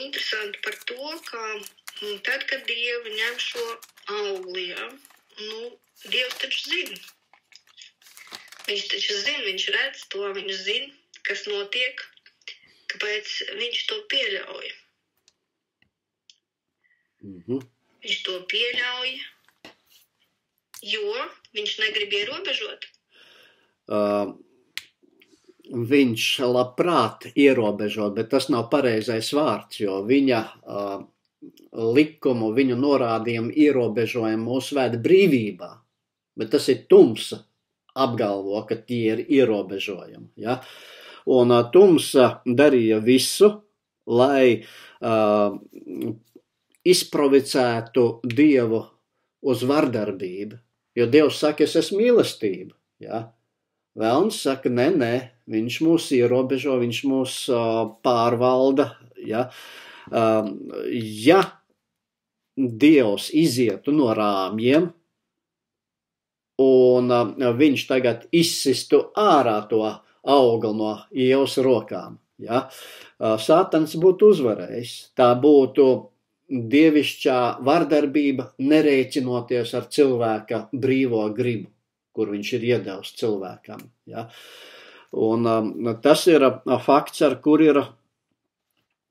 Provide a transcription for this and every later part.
interesanti par to, ka tad, kad Dievi ņem šo augli, ja, Dievs taču zina. Viņš taču zina, viņš redz to, viņš zina, kas notiek, kāpēc viņš to pieļauj. Viņš to pieļauj, jo viņš negrib ierobežot. Viņš labprāt ierobežot, bet tas nav pareizais vārds, jo viņa likumu, viņu norādījumu ierobežojumu mūs ved brīvībā, bet tas ir tumsa apgalvo, ka tie ir ierobežojumi. Ja? Un tumsa darīja visu, lai izprovicētu Dievu uz vardarbību, jo Dievs saka, es esmu mīlestība. Ja? Velns saka, nē, viņš mūs ierobežo, viņš mūs pārvalda. Ja? Ja Dievs izietu no rāmjiem un viņš tagad izsistu ārā to augli no Ievas rokām, ja? Sātans būtu uzvarējis. Tā būtu dievišķā vardarbība, nerēķinoties ar cilvēka brīvo gribu, kur viņš ir iedevis cilvēkam. Ja? Un tas ir fakts, ar kur ir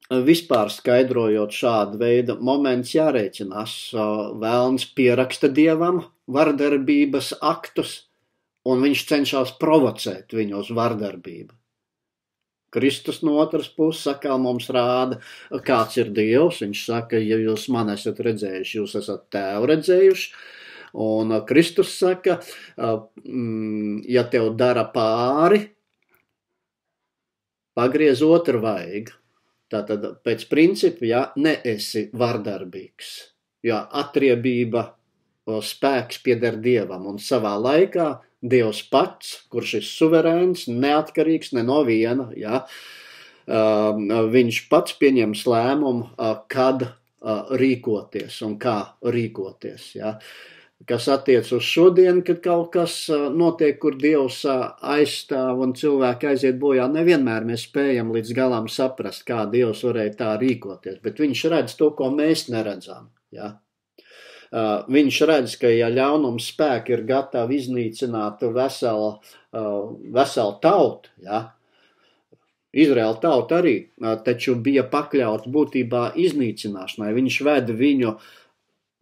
vispār skaidrojot šādu veidu moments jārēķinās. Velns pieraksta Dievam vardarbības aktus, un viņš cenšas provocēt viņu uz vardarbību. Kristus no otras puses atkal mums rāda, kāds ir Dievs. Viņš saka, ja jūs man esat redzējuši, jūs esat Tēvu redzējuši. Un Kristus saka, ja tev dara pāri, pagriez otru vaigu. Tātad pēc principa, ja neesi vardarbīgs, jo atriebība spēks pieder Dievam, un savā laikā Dievs pats, kurš ir suverēns, neatkarīgs ne no viena, ja, viņš pats pieņems lēmumu, kad rīkoties un kā rīkoties. Ja. Kas attiec uz šodien, kad kaut kas notiek, kur Dievs aizstāv un cilvēki aiziet bojā, nevienmēr mēs spējam līdz galam saprast, kā Dievs varēja tā rīkoties, bet viņš redz to, ko mēs neredzam. Ja? Viņš redz, ka ja ļaunums spēki ir gatavi iznīcināt veselu tautu, ja? Izraēla tauta arī, taču bija pakļauts būtībā iznīcināšanai. Viņš ved viņu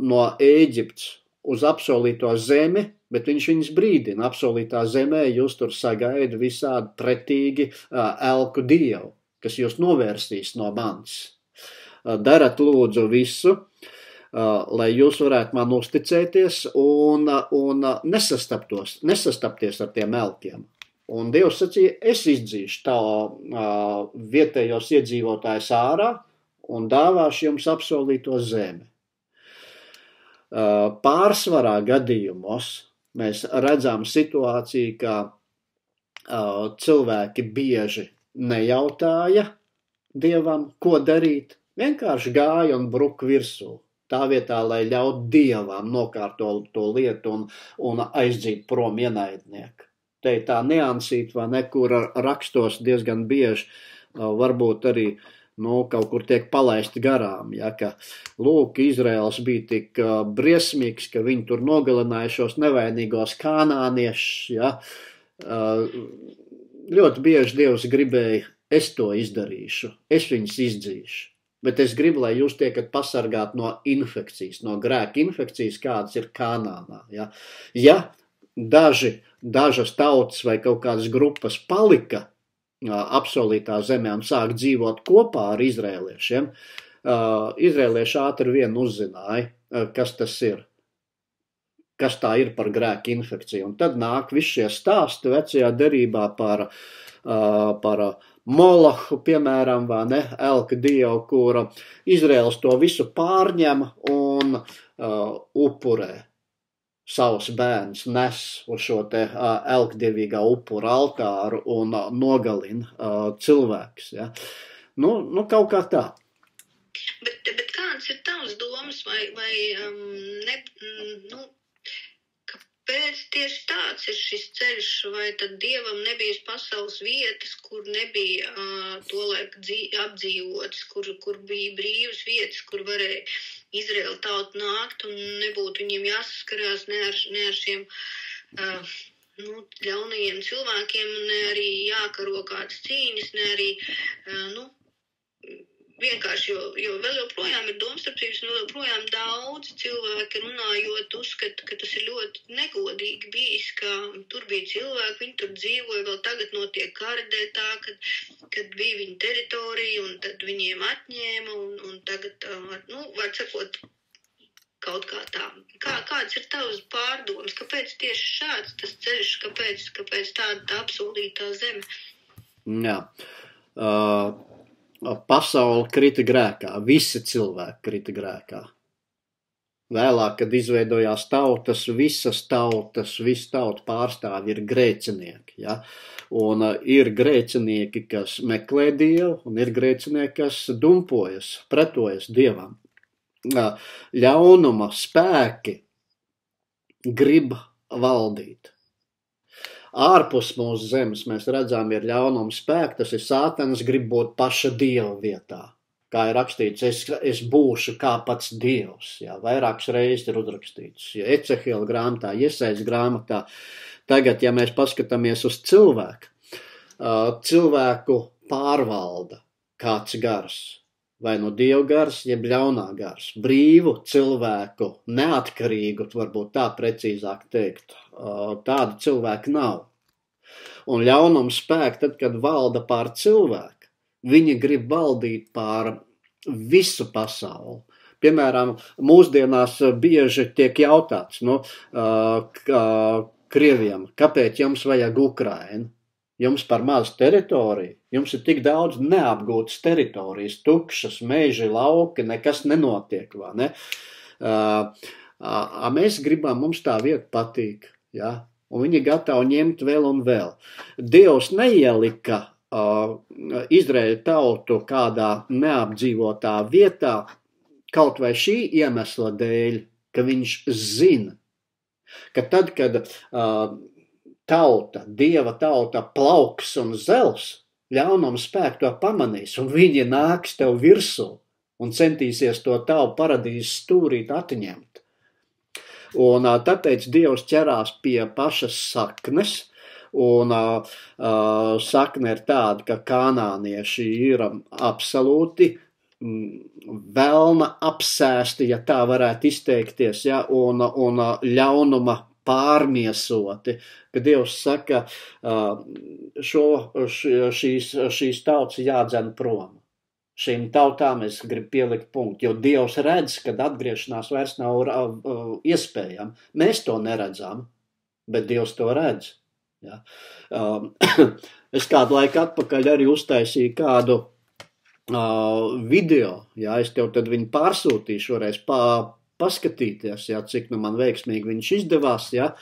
no Ēģiptes uz apsolīto zemi, bet viņš viņus brīdina. Apsolītā zemē jūs tur sagaida visādi pretīgi elku dievu, kas jūs novērsīs no manis. Darat lūdzu visu, lai jūs varētu man uzticēties un nesastapties ar tiem elkiem. Un Dievs sacīja, es izdzīšu tā vietējos iedzīvotājus ārā un dāvāšu jums apsolīto zemi. Pārsvarā gadījumos mēs redzam situāciju, ka cilvēki bieži nejautāja Dievam, ko darīt, vienkārši gāja un bruka virsū. Tā vietā, lai ļaut Dievam nokārtot to lietu un aizdzīt prom ienaidnieku. Te ir tā niansīt, vai ne, kur rakstos diezgan bieži, varbūt arī kaut kur tiek palaisti garām, ja, ka, lūk, Izraels bija tik briesmīgs, ka viņi tur nogalināja šos nevainīgos kanāniešus, ja. Ļoti bieži Dievs gribēja, es to izdarīšu, es viņus izdzīšu, bet es gribu, lai jūs tiekat pasargāt no infekcijas, no grēka infekcijas, kādas ir Kanānā, ja. Ja dažas tautas vai kaut kādas grupas palika apsolītā zemē un sāk dzīvot kopā ar izrēliešiem, izrēlieši ātri vien uzzināja, kas tas ir, kas tā ir par grēka infekciju. Un tad nāk visi šie stāsti vecajā derībā par Molahu, piemēram, vai ne, elka dievu, kura Izraels to visu pārņem un upurē. Savus bērnus nes uz šo te elkdievīgā upura altāru un nogalina cilvēkus. Ja? Nu, kaut kā tā. Bet kādas ir tavas domas, vai Kāpēc tieši tāds ir šis ceļš, vai tad Dievam nebija pasaules vietas, kur nebija tolaik apdzīvotas, kur bija brīvas vietas, kur varēja Izraēla tauta nākt un nebūtu viņiem jāsaskarās ne ar šiem ļaunajiem cilvēkiem, ne arī jākaro kādas cīņas, ne arī, vienkārši, jo vēl joprojām ir domstarpības, un vēl joprojām daudzi cilvēki runājot uzskata, ka tas ir ļoti negodīgi bijis, ka tur bija cilvēki, viņi tur dzīvoja, vēl tagad notiek kara dēļ tā, kad bija viņa teritorija, un tad viņiem atņēma, un tagad, var sakot, kaut kā tā. Kāds ir tavs pārdomas? Kāpēc tieši šāds tas ceļš? Kāpēc tāda apsolītā zeme? Jā. Pasaule krita grēkā, visi cilvēki krita grēkā. Vēlāk, kad izveidojās tautas, visas tautas, visu tautu pārstāvji ir grēcinieki. Ja? Un ir grēcinieki, kas meklē Dievu, un ir grēcinieki, kas dumpojas, pretojas Dievam. Ļaunuma spēki grib valdīt. Ārpus mūsu zemes mēs redzam, ir ļaunuma spēki, tas ir Sātans grib būt paša Dieva vietā. Kā ir rakstīts, es būšu kā pats Dievs. Jā, vairākas reizes ir uzrakstīts. Ja Ecehēla grāmatā, Iesaijas grāmatā. Tagad, ja mēs paskatāmies uz cilvēku pārvalda kāds gars. Vai no Dieva gars, jeb ļaunā gars. Brīvu cilvēku, neatkarīgu, varbūt tā precīzāk teikt, tādu cilvēku nav. Un ļaunuma spēki, tad, kad valda pār cilvēku, viņi grib valdīt pār visu pasauli. Piemēram, mūsdienās bieži tiek jautāts, Krieviem, kāpēc jums vajag Ukrainu? Jums par mazu teritoriju, jums ir tik daudz neapgūtas teritorijas, tukšas, meži, lauki, nekas nenotiek, vai ne? Mēs gribam, mums tā vieta patīk, ja? Un viņi gatavi ņemt vēl un vēl. Dievs neielika Izraēļa tautu kādā neapdzīvotā vietā, kaut vai šī iemesla dēļ, ka viņš zina, ka tad, kad Dieva tauta plauks un zels, ļaunuma spēki to pamanīs, un viņi nāks tev virsū un centīsies to tavu paradīzes stūrīt atņemt. Un tāpēc Dievs ķerās pie pašas saknes, un sakne ir tāda, ka kanānieši ir absolūti velna apsēsti, ja tā varētu izteikties, ja, un ļaunuma pārmiesoti, ka Dievs saka, šīs tautas jādzen prom. Šīm tautām es gribu pielikt punktu, jo Dievs redz, kad atgriešanās vairs nav iespējama. Mēs to neredzam, bet Dievs to redz. Ja. Es kādu laiku atpakaļ arī uztaisīju kādu video, ja, es tev tad viņu pārsūtīšu šoreiz paskatīties, ja, cik man veiksmīgi viņš izdevās, ja,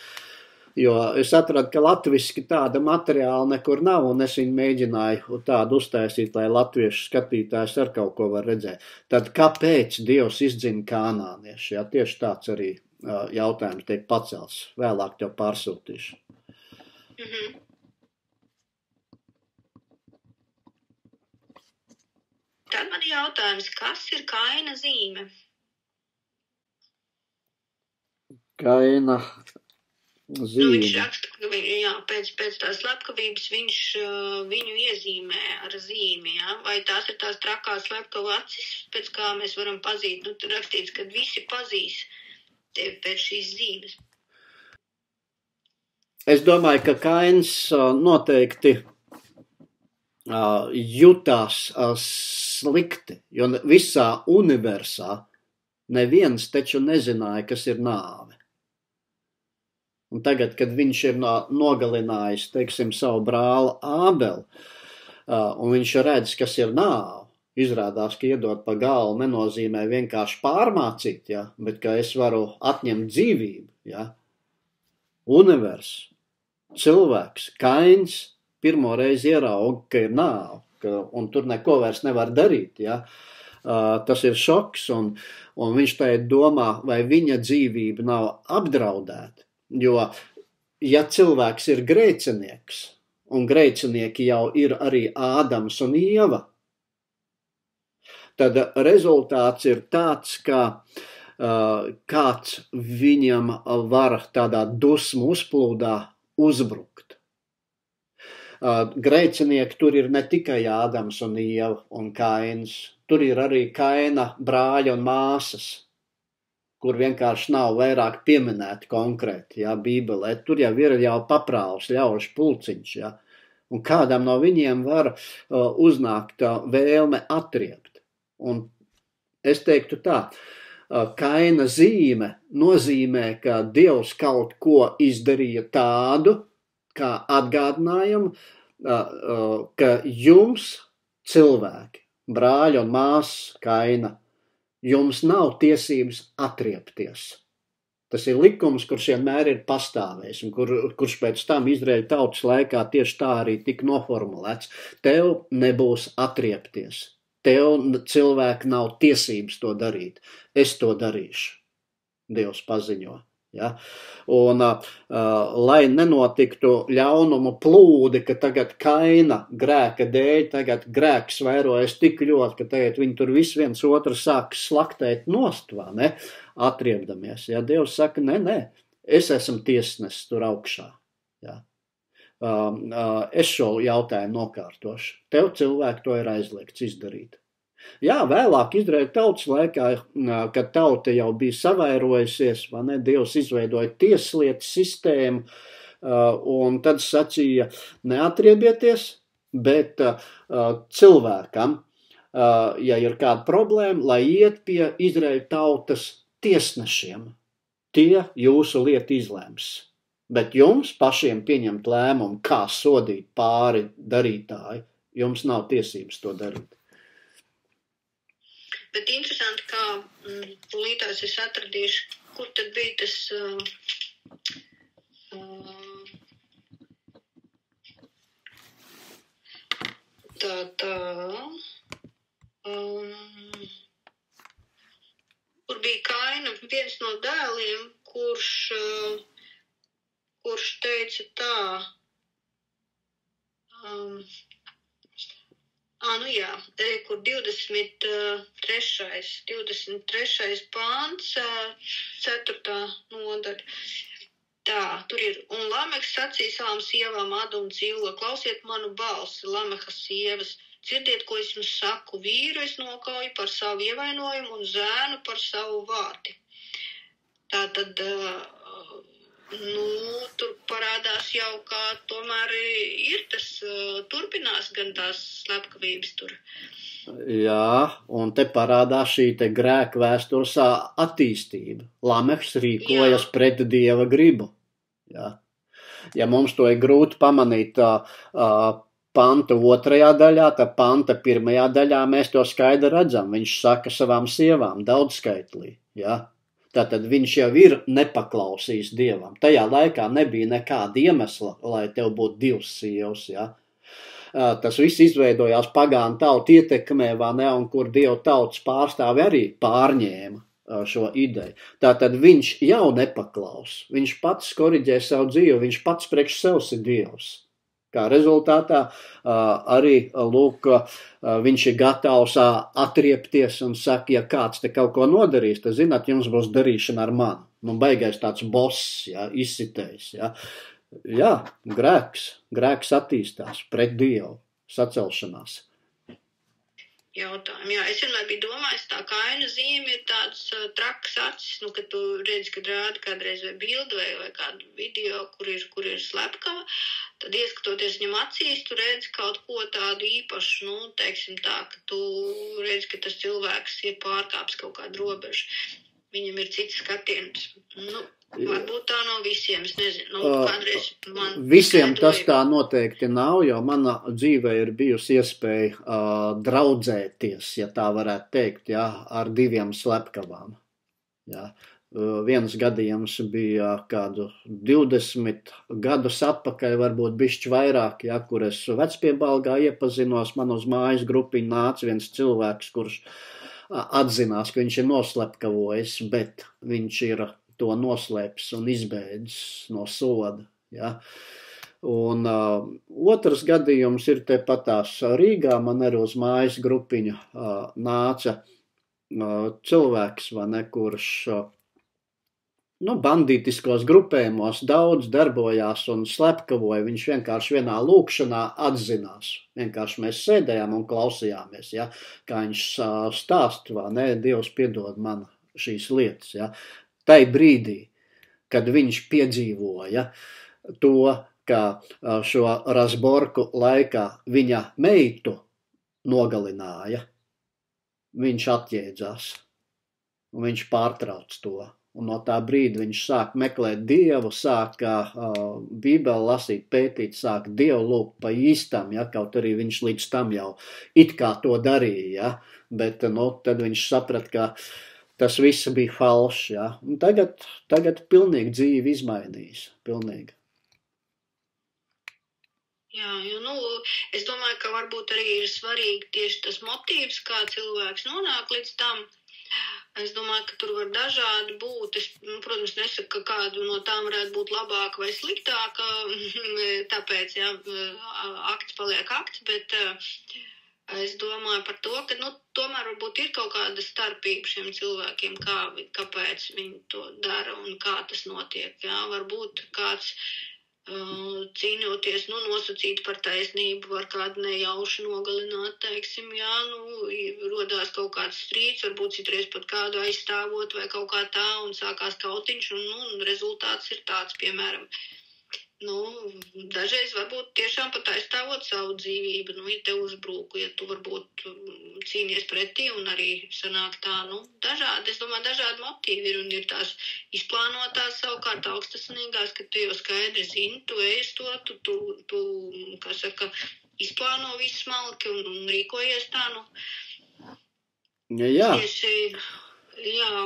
jo es atradu, ka latviski tāda materiāla nekur nav, un es viņu mēģināju tādu uztaisīt, lai latviešu skatītājs ar kaut ko var redzēt. Tad kāpēc Dievs izdzina kanānieši? Ja, tieši tāds arī jautājums tiek pacelts. Vēlāk tev pārsūtīšu. Tad man jautājums, kas ir Kaina zīme? Kaina zīme. Viņš raksta, ka pēc tās slepkavības viņš viņu iezīmē ar zīmi, ja? Vai tās ir tās trakās slepkavu acis, pēc kā mēs varam pazīt? Tur rakstīts, ka visi pazīs tevi pēc šīs zīmes. Es domāju, ka Kains noteikti jutās slikti, jo visā universā neviens taču nezināja, kas ir nāve. Un tagad, kad viņš ir nogalinājis, teiksim, savu brāli Ābeli, un viņš redz, kas ir nāve, izrādās, ka iedot pa galvu nenozīmē vienkārši pārmācīt, ja, bet ka es varu atņemt dzīvību. Ja. Univers, cilvēks, Kains pirmo reizi ierauga, ka ir nāve, un tur neko vairs nevar darīt. Ja. Tas ir šoks, un viņš tajā domā, vai viņa dzīvība nav apdraudēta. Jo, ja cilvēks ir grēcinieks, un grēcinieki jau ir arī Ādams un Ieva, tad rezultāts ir tāds, ka kāds viņam var tādā dusmu uzplūdā uzbrukt. Grēcinieki tur ir ne tikai Ādams un Ieva un Kains, tur ir arī Kaina brāļi un māsas, kur vienkārši nav vairāk pieminēti konkrēti, Bībelē. Tur jau ir paprāls, ļaužu pulciņš, un kādam no viņiem var uznākt vēlme atriept. Un es teiktu tā, Kaina zīme nozīmē, ka Dievs kaut ko izdarīja tādu, kā atgādinājumu, ka jums, cilvēki, brāļi un māsas Kaina, jums nav tiesības atriepties. Tas ir likums, kurš vienmēr ir pastāvējis, un kurš pēc tam Izraēļa tautas laikā tieši tā arī tika noformulēts. Tev nebūs atriepties. Tev cilvēki nav tiesības to darīt. Es to darīšu. Dievs paziņo. Ja? Un, lai nenotiktu ļaunumu plūdi, ka tagad Kaina grēka dēļ, tagad grēks vairojas tik ļoti, ka tagad viņi tur viens otru sāk slaktēt nost, vai ne? Atriebdamies. Ja? Dievs saka, nē, es esmu tiesnesis tur augšā. Ja? Es šo jautājumu nokārtošu. Tev cilvēki to ir aizliegts izdarīt. Jā, vēlāk Izraēļa tautas laikā, kad tauta jau bija savairojusies, vai ne, Dievs izveidoja tieslietu sistēmu, un tad sacīja, neatriebieties, bet cilvēkam, ja ir kāda problēma, lai iet pie Izraēļa tautas tiesnešiem, tie jūsu lietu izlēms. Bet jums pašiem pieņemt lēmumu, kā sodīt pāri darītāju, jums nav tiesības to darīt. Bet interesanti, kā tūlītās es atradīšu, kur tad bija tas kur bija Kaina viens no dēliem, kurš teica tā, kur 23. pāns, 4. nodaļa. Tā, tur ir, un Lameks sacīja savām sievām Adu un Cillo, klausiet manu balsi, Lameha sievas, dzirdiet, ko es jums saku, vīru es nokauju par savu ievainojumu un zēnu par savu vārti. Tātad, tur parādās jau, kā tomēr ir tas, turpinās gan tās slepkavības tur. Jā, un te parādās šī te grēka vēstures attīstība. Lamehs rīkojas pret Dieva gribu. Jā. Ja mums to ir grūti pamanīt panta 2. daļā, tad panta 1. daļā mēs to skaidri redzam. Viņš saka savām sievām daudzskaitlī. Jā. Tātad viņš jau ir nepaklausījis Dievam. Tajā laikā nebija nekāda iemesla, lai tev būtu 2 sievas, ja? Tas viss izveidojās pagānu tautu ietekmē, vai ne, un kur Dieva tautas pārstāvi arī pārņēma šo ideju. Tātad viņš jau nepaklaus. Viņš pats koriģē savu dzīvi, viņš pats priekš sevs ir Dievs. Kā rezultātā arī, lūk, viņš ir gatavs atriepties un saka, ja kāds te kaut ko nodarīs, tad zināt, jums būs darīšana ar mani. Nu, baigais tāds boss, izsitējs, Jā, grēks attīstās pret Dievu, sacelšanās. Jautājumu. Jā, es vienmēr biju domājis, tā Kaina zīme ir tāds trakas acis, kad tu redzi, kad rādi kādreiz vai bildi vai kādu video, kur ir slepkava, tad ieskatoties viņam acīs, tu redzi kaut ko tādu īpašu, teiksim tā, ka tu redzi, ka tas cilvēks ir pārkāpis kaut kādu robežu. Viņam ir cits skatiens. Varbūt tā nav visiem, es nezinu. Kādreiz man visiem tas tā noteikti nav, jo mana dzīvē ir bijusi iespēja draudzēties, ja tā varētu teikt, ar 2 slepkavām. Viens gadījums bija kādu 20 gadus atpakaļ, varbūt bišķi vairāk, kur es Vecpiebalgā iepazinos, man uz mājas grupiņu nāca viens cilvēks, kurš atzinās, ka viņš ir noslepkavojis, bet viņš ir to noslēpis un izbēdzis no soda. Ja? Un otrs gadījums ir tepatās Rīgā, man arī uz mājas grupiņu nāca cilvēks, vai ne, kurš bandītiskos grupējumos daudz darbojās un slepkavoja. Viņš vienkārši vienā lūkšanā atzinās. Vienkārši mēs sēdējām un klausījāmies, ja, kā viņš stāst, vai ne, Dievs piedod man šīs lietas. Ja. Tai brīdī, kad viņš piedzīvoja to, ka šo Razborku laikā viņa meitu nogalināja, viņš atjēdzās un viņš pārtrauc to. Un no tā brīdi viņš sāk meklēt Dievu, sāk Bībeli lasīt, pētīt, sāk Dievu lūgt pa īstam, ja, kaut arī viņš līdz tam jau it kā to darīja, ja, bet tad viņš saprat, ka tas viss bija falšs, ja. Un tagad pilnīgi dzīvi izmainījis, pilnīgi. Jā, jo, es domāju, ka varbūt arī ir svarīgi tieši tas motīvs, kā cilvēks nonāk līdz tam. Es domāju, ka tur var dažādi būt. Es, protams, nesaku, ka kādu no tām varētu būt labāka vai sliktāka, tāpēc, jā, akts paliek akts, bet es domāju par to, ka, tomēr varbūt ir kaut kāda starpība šiem cilvēkiem, kāpēc viņi to dara un kā tas notiek, jā. Varbūt kāds cīnoties, nosacīt par taisnību, var kādu nejauši nogalināt, teiksim, jā, rodās kaut kāds strīds, varbūt citreiz pat kādu aizstāvot vai kaut kā tā, un sākās kautiņš, un rezultāts ir tāds, piemēram, dažreiz varbūt tiešām pat aizstāvot savu dzīvību, ja te uzbruku, ja tu varbūt cīnies pretī un arī sanāk tā, dažādi, es domāju, dažādi motīvi ir un ir tās izplānotās savukārt augstasinīgās, ka tu jau skaidri zini, tu ej to, tu kā saka, izplāno visu smalki un rīkojies tā, Jā. Tieši, jā.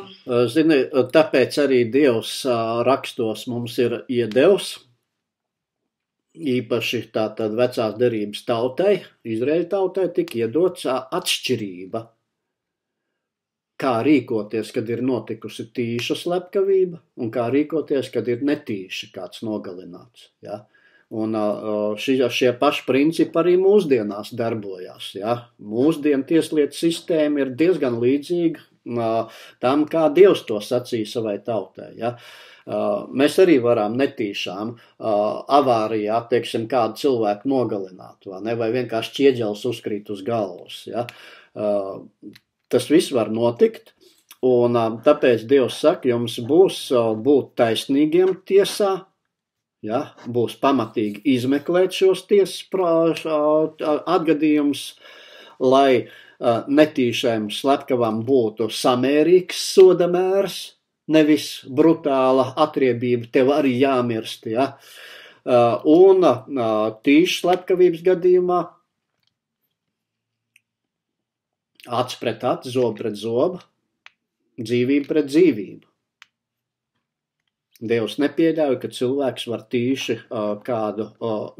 Zini, tāpēc arī Dievs rakstos mums ir iedevis, īpaši tātad vecās derības tautai, Izraēļa tautai, tika iedots atšķirība, kā rīkoties, kad ir notikusi tīša slepkavība, un kā rīkoties, kad ir netīši kāds nogalināts. Ja? Un šie paši principi arī mūsdienās darbojās. Ja? Mūsdienu tieslietu sistēma ir diezgan līdzīga tam, kā Dievs to sacīja savai tautai. Ja? Mēs arī varam netīšām avārijā, teiksim, kādu cilvēku nogalināt, vai vienkārši ķieģelis uzkrīt uz galvas. Ja? Tas viss var notikt, un tāpēc Dievs saka, jums būs būt taisnīgiem tiesā, ja? Būs pamatīgi izmeklēt šos tiesas atgadījumus, lai netīšām slepkavam būtu samērīgs sodamērs, nevis brutāla atriebība, tev arī jāmirst, ja? Un tīšas slepkavības gadījumā acs pret aci, zobu pret zobu, dzīvību pret dzīvību. Dievs nepieļauj, ka cilvēks var tīši kādu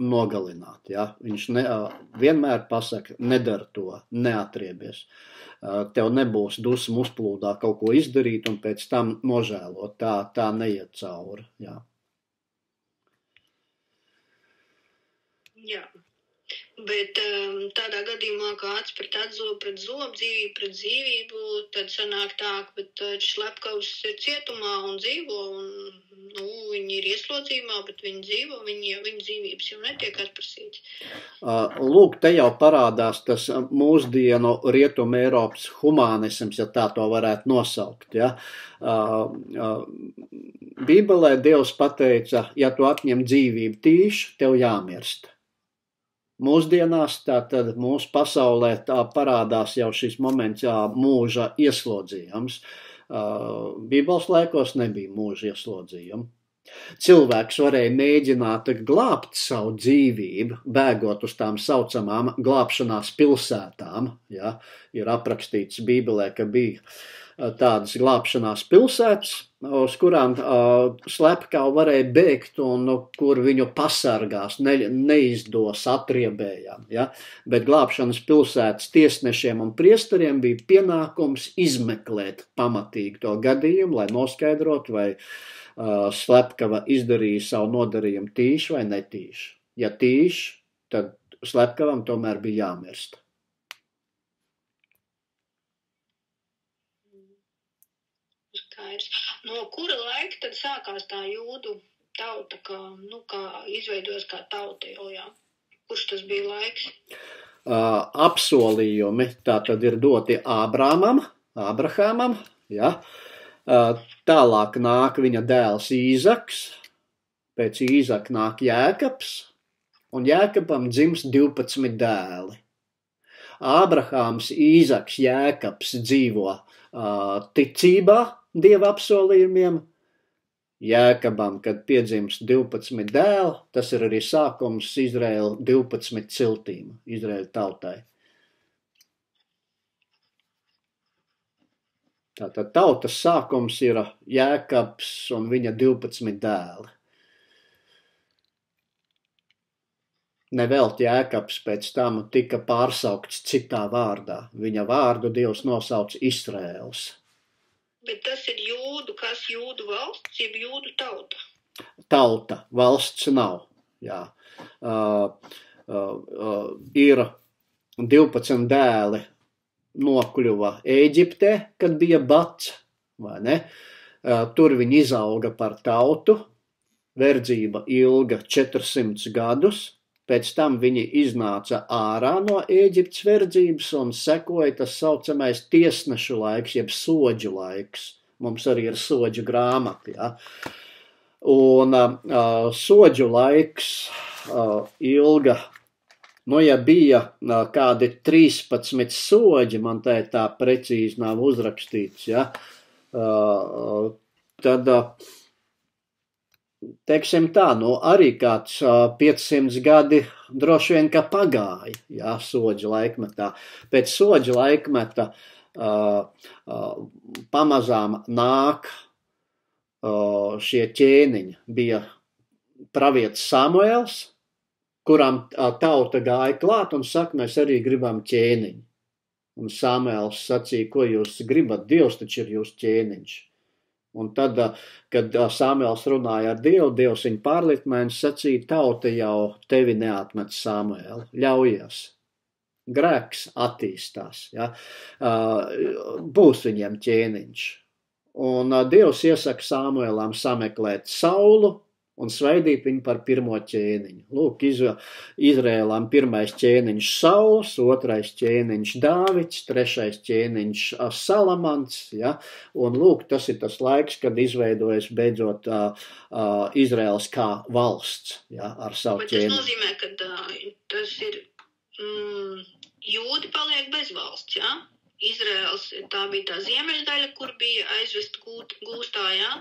nogalināt. Ja? Viņš vienmēr pasaka, nedara to, neatriebies. Tev nebūs dusmu uzplūdā kaut ko izdarīt un pēc tam nožēlot. Tā neiet cauri. Ja? Jā. Bet tādā gadījumā, kā acs pret aci, zobu pret zobu, dzīvību pret dzīvību, tad sanāk tā, bet slepkavs ir cietumā un dzīvo, un viņi ir ieslodzījumā, bet viņi dzīvo, viņa dzīvības jau netiek atprasīts. Lūk, te jau parādās tas mūsdienu Rietuma Eiropas humānisms, ja tā to varētu nosaukt. Ja? Bībelē Dievs pateica, ja tu atņem dzīvību tīši, tev jāmirst. Mūsdienās, tātad mūsu pasaulē tā parādās jau šis moments mūža ieslodzījums. Bībeles laikos nebija mūža ieslodzījuma. Cilvēks varēja mēģināt glābt savu dzīvību, bēgot uz tām saucamām glābšanās pilsētām. Ja? Ir aprakstīts Bībelē, ka bija tādas glābšanās pilsētas, uz kurām slepkavu varēja bēgt un kur viņu pasargās, neizdos atriebējām. Ja? Bet glābšanas pilsētas tiesnešiem un priesteriem bija pienākums izmeklēt pamatīgi to gadījumu, lai noskaidrotu, vai slepkava izdarīja savu nodarījumu tīši vai netīši. Ja tīši, tad slepkavam tomēr bija jāmirst. No kura laika tad sākās tā jūdu tauta, kā izveidojas kā tauta jau, jā? Kurš tas bija laiks? Apsolījumi tā tad ir doti Ābrahamam, ja? Tālāk nāk viņa dēls Īzaks, pēc Īzaka nāk Jēkabs, un Jēkabam dzimst 12 dēli. Ābrahāms, Īzaks, Jēkabs dzīvo ticībā Dieva apsolījumiem. Jēkabam, kad piedzimst 12 dēli, tas ir arī sākums Izraēla 12 ciltīm, Izraēla tautai. Tātad tautas sākums ir Jēkabs un viņa 12 dēli. Nevelti Jēkabs pēc tam tika pārsaukts citā vārdā. Viņa vārdu Dievs nosauc Izraēls. Bet tas ir jūdu, kas jūdu valsts, jeb jūdu tauta? Tauta, valsts nav, jā. Ir 12 dēli nokļuva Ēģiptē, kad bija bats, vai ne? Tur viņi izauga par tautu, verdzība ilga 400 gadus, pēc tam viņi iznāca ārā no Ēģiptes verdzības un sekoja tas saucamais tiesnešu laiks, jeb soģu laiks. Mums arī ir soģu grāmata, ja? Un soģu laiks ilga, ja bija kādi 13 soģi, man tā precīzi nav uzrakstīts, ja? Tad teiksim tā, arī kāds 500 gadi droši vien, ka pagāja, jā, soģa laikmetā. Pēc soģa laikmeta pamazām nāk šie ķēniņi. Bija pravietis Samuēls, kuram tauta gāja klāt un saka, mēs arī gribam ķēniņu. Un Samuēls sacīja, ko jūs gribat, Dievs taču ir jūsu ķēniņš. Un tad, kad Samuēls runāja ar Dievu, Dievs viņu pārlietināja un sacīja, tauta jau tevi neatmet Samuēlu, ļaujies. Grēks attīstās, ja? Būs viņiem ķēniņš. Un Dievs iesaka Samuēlam sameklēt Saulu un svaidīt viņu par pirmo ķēniņu. Lūk, Izrēlam pirmais ķēniņš Sauls, otrais ķēniņš Dāvids, trešais ķēniņš Salamans, ja? Un lūk, tas ir tas laiks, kad izveidojas beidzot Izrēls kā valsts, ja? Ar savu ķēniņu. Bet tas nozīmē, ka tas ir jūdi paliek bez valsts, ja? Izraēls, tā bija tā ziemeļdaļa, kur bija aizvest gūstā, jā?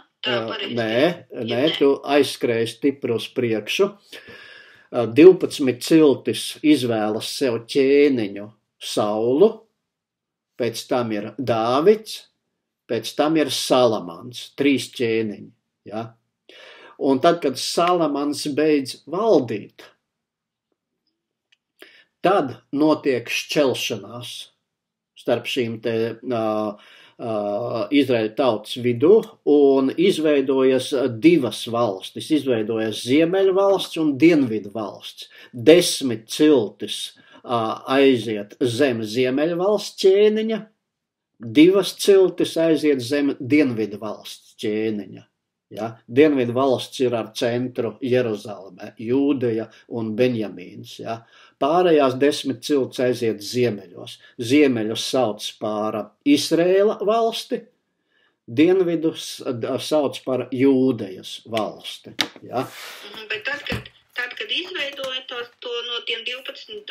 Nē, tu aizskrēji stipri uz priekšu. 12 ciltis izvēlas sev ķēniņu Saulu, pēc tam ir Dāvids, pēc tam ir Salamans, 3 ķēniņi, jā? Un tad, kad Salamans beidz valdīt, tad notiek šķelšanās starp šīm te Izraēļa tautas vidū un izveidojas 2 valstis. Izveidojas Ziemeļu valsts un Dienvidu valsts. 10 ciltis aiziet zem Ziemeļu valsts ķēniņa, 2 ciltis aiziet zem Dienvidu valsts ķēniņa. Ja? Dienvidu valsts ir ar centru Jeruzaleme, Jūdeja un Benjamīns. Ja? Pārējās 10 ciltis aiziet ziemeļos. Ziemeļus sauc par Izrēla valsti, dienvidus sauc par Jūdejas valsti. Ja? Bet tad, kad izveidoja to no tiem 12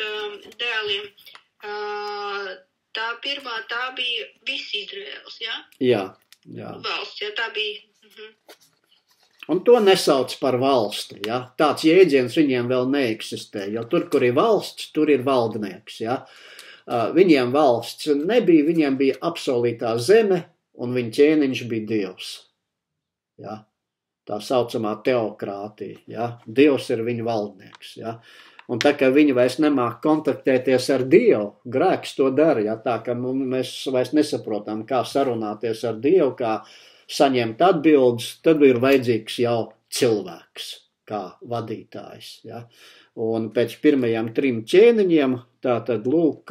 dēliem, tā pirmā, tā bija viss Izrēls, ja? Jā. Valsts, ja tā bija. Un to nesauc par valsti, ja? Tāds jēdziens viņiem vēl neeksistē, jo tur, kur ir valsts, tur ir valdnieks, ja? Viņiem valsts nebija, viņiem bija apsolītā zeme, un viņa ķēniņš bija Dievs. Ja? Tā saucamā teokrātija. Ja? Dievs ir viņa valdnieks. Ja? Un tā kā viņi vairs nemāk kontaktēties ar Dievu, grēks to dara. Ja? Tā kā mēs vairs nesaprotam, kā sarunāties ar Dievu, kā saņemt atbildes, tad ir vajadzīgs jau cilvēks kā vadītājs. Ja? Un pēc pirmajiem 3 ķēniņiem, tātad lūk,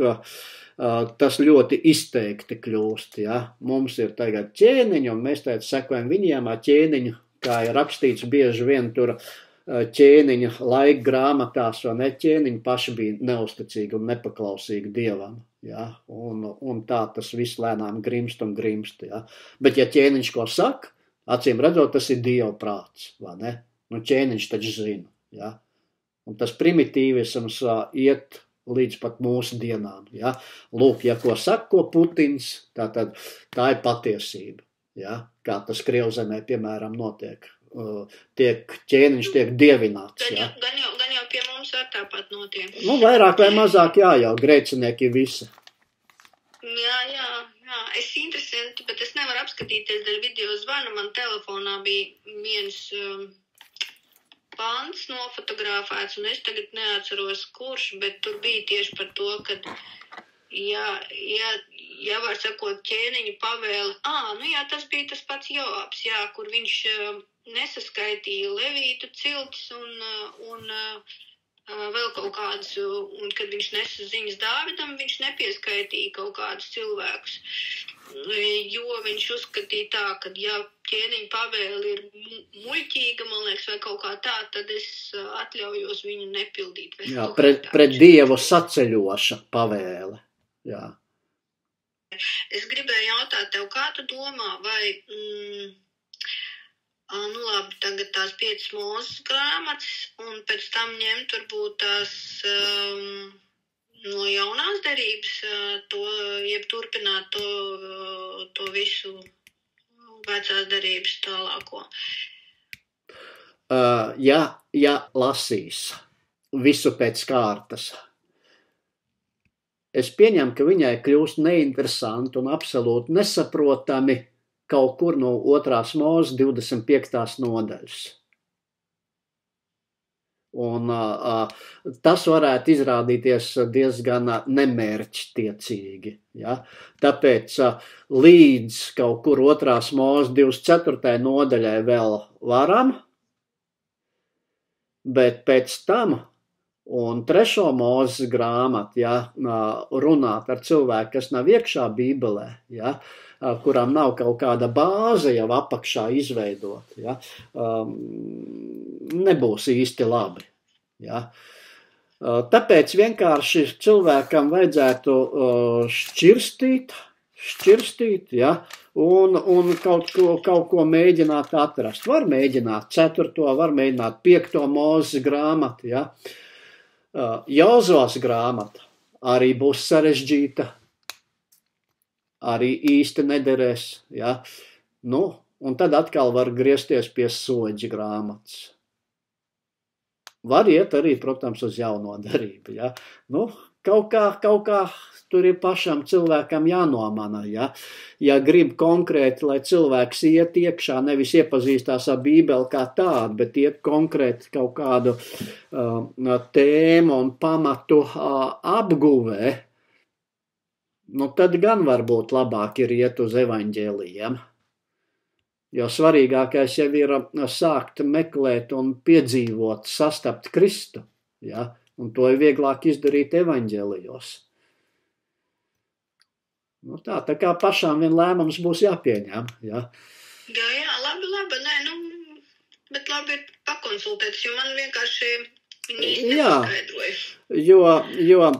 tas ļoti izteikti kļūst. Ja? Mums ir tagad ķēniņi, un mēs tagad sekojam viņiem ķēniņu, kā ir rakstīts bieži vien tur ķēniņa laika grāmatās, vai ne, ķēniņi paši bija neusticīgi un nepaklausīgi Dievam. Ja? Un tā tas viss lēnām grimst un grimst. Ja? Bet ja ķēniņš ko saka, acīm redzot, tas ir Dieva prāts, vai ne? Nu, ķēniņš taču zina. Ja? Un tas primitīvisms iet līdz pat mūsu dienām. Ja? Lūk, ja ko saka, ko Putins, tā ir patiesība. Ja? Kā tas Krievzemē, piemēram, notiek. Ķēniņš tiek dievināts. Ja? Gan jau pie mums var tāpat notiek. Nu, vairāk vai mazāk jau grēcinieki visi. Jā, es interesanti, bet es nevaru apskatīties dēļ video zvanu. Man telefonā bija viens pants nofotografēts, un es tagad neatceros kurš, bet tur bija tieši par to, ka, ja var sakot ķēniņu pavēli, tas bija tas pats Joabs, kur viņš nesaskaitīja levītu ciltis un vēl kaut kādus, un kad viņš nesa ziņas Dāvidam, viņš nepieskaitīja kaut kādus cilvēkus, jo viņš uzskatīja tā, ka ja ķēniņa pavēle ir muļķīga, man liekas, vai kaut kā tā, tad es atļaujos viņu nepildīt. Jā, pret Dievu saceļoša pavēle. Jā. Es gribēju jautāt tev, kā tu domā, vai labi, tagad tās 5 Mūzes grāmatas, un pēc tam ņemt varbūt tās no jaunās derības, jeb turpināt to visu vecās derības tālāko. Ja lasīs visu pēc kārtas, es pieņemu, ka viņai kļūst neinteresanti un absolūti nesaprotami kaut kur no 2. Mūzes 25. nodaļas. Un tas varētu izrādīties diezgan nemērķtiecīgi. Ja? Tāpēc līdz kaut kur 2. Mūzes 24. nodaļai vēl varam, bet pēc tam un 3. Mūzes grāmatu, runāt ar cilvēku, kas nav iekšā Bībelē, kurām nav kaut kāda bāze jau apakšā izveidot, nebūs īsti labi. Tāpēc vienkārši cilvēkam vajadzētu šķirstīt, un kaut ko mēģināt atrast. Var mēģināt 4., var mēģināt 5. Mūzes grāmatu, Jozuvas grāmata arī būs sarežģīta, arī īsti nederēs, un tad atkal var griezties pie Soģa grāmatas. Var iet arī, protams, uz jauno derību, kaut kā tur ir pašam cilvēkam jānomana, ja grib konkrēti, lai cilvēks iet iekšā, nevis iepazīstās ar Bībeli kā tādu, bet iet konkrēti kaut kādu tēmu un pamatu apguvē, tad gan varbūt labāk ir iet uz evaņģēlijiem. Jo svarīgākais jau ir sākt meklēt un piedzīvot, sastapt Kristu, un to ir vieglāk izdarīt evaņģēlijos. Tā kā pašām vien lēmums būs jāpieņem, Jā, labi, bet labi ir pakonsultēties, jo man vienkārši viņi īsti neskaidroja. Jo,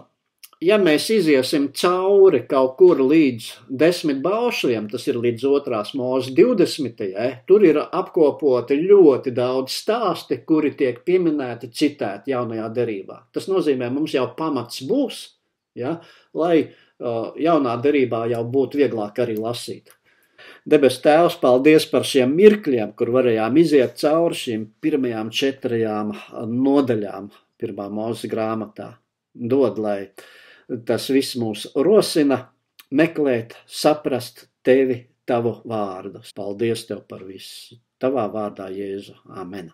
ja mēs iziesim cauri kaut kur līdz 10 baušļiem, tas ir līdz 2. Mūzes 20. Tur ir apkopoti ļoti daudz stāsti, kuri tiek pieminēti, citēti jaunajā derībā. Tas nozīmē, mums jau pamats būs, lai jaunā derībā jau būtu vieglāk arī lasīt. Debes Tēvs, paldies par šiem mirkļiem, kur varējām iziet cauri šīm pirmajām 4 nodaļām 1. Mūzes grāmatā. Dod, lai tas viss mūs rosina meklēt, saprast Tevi, tavu vārdu. Paldies tev par visu. Tavā vārdā, Jēzu. Amen.